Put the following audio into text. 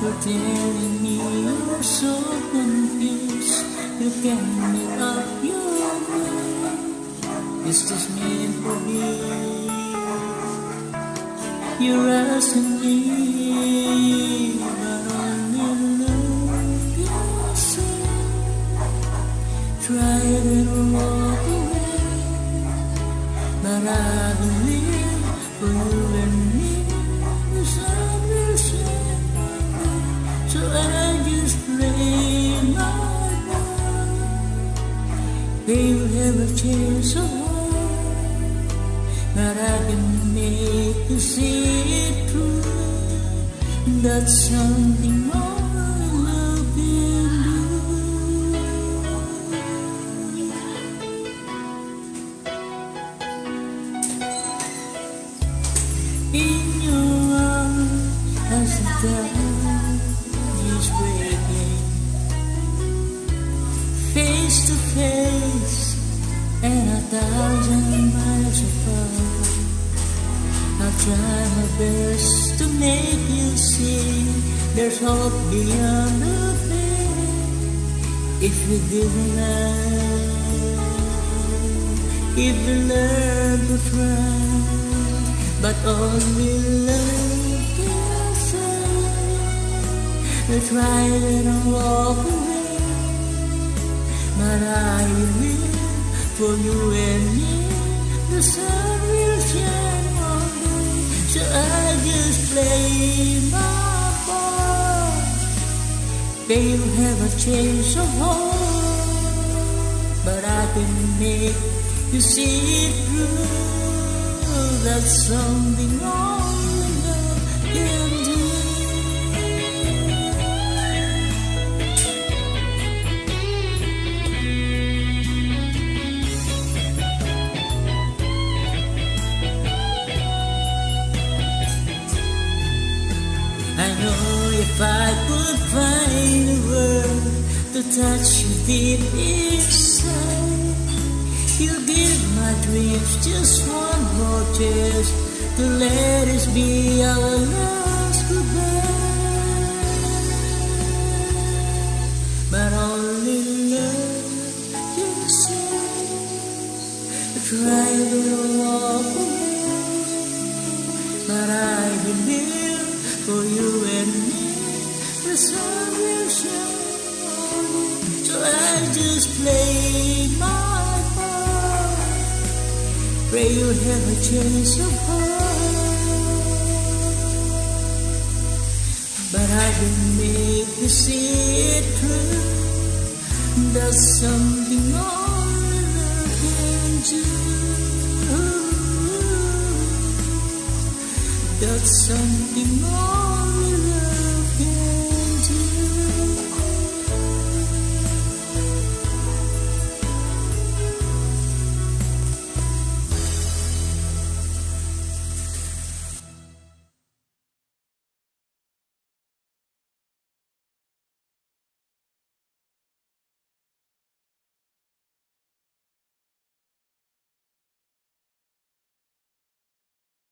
You're telling me you're so confused. You can't make up your mind. Is this meant to be? You're asking me, but only love yourself. Try and walk away, but I believe for you and me the sun will shine. So I just play my part. They will have a chance of heart, but I can make you see it through. That's something more love can do. In your arms as the dawn is breaking, face to face and 1,000 miles apart. I'll try my best to make you see there's hope beyond the pain. If you give love, if you learn to try, but only love can save. Try and walk away, but I will for you and me. The sun will shine one day, so I just play my part. They will have a change of heart, but I can make you see it through. That's something only love can do. I know if I could find a word to touch you deep inside, you give my dreams just one more chance to let us be our last goodbye. But only love can save. Try to walk away, but I believe for you and me the sun will shine. So I just play my part. Pray you'll have a change of heart, but I can make you see it through. That's something only love can do. That's something more